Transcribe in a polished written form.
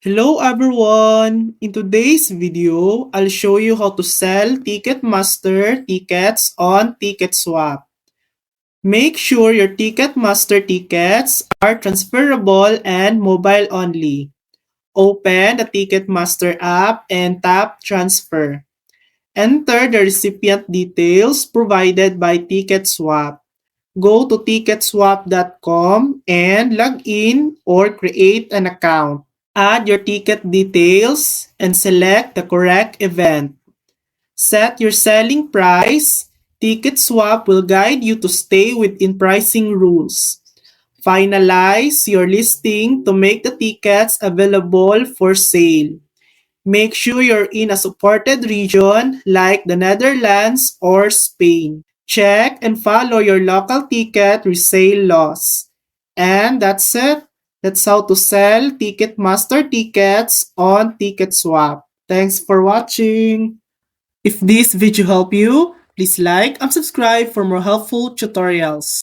Hello everyone! In today's video, I'll show you how to sell Ticketmaster tickets on TicketSwap. Make sure your Ticketmaster tickets are transferable and mobile only. Open the Ticketmaster app and tap Transfer. Enter the recipient details provided by TicketSwap. Go to ticketswap.com and log in or create an account. Add your ticket details and select the correct event. Set your selling price. TicketSwap will guide you to stay within pricing rules. Finalize your listing to make the tickets available for sale. Make sure you're in a supported region like the Netherlands or Spain. Check and follow your local ticket resale laws. And that's it. That's how to sell Ticketmaster tickets on TicketSwap. Thanks for watching. If this video helped you, please like and subscribe for more helpful tutorials.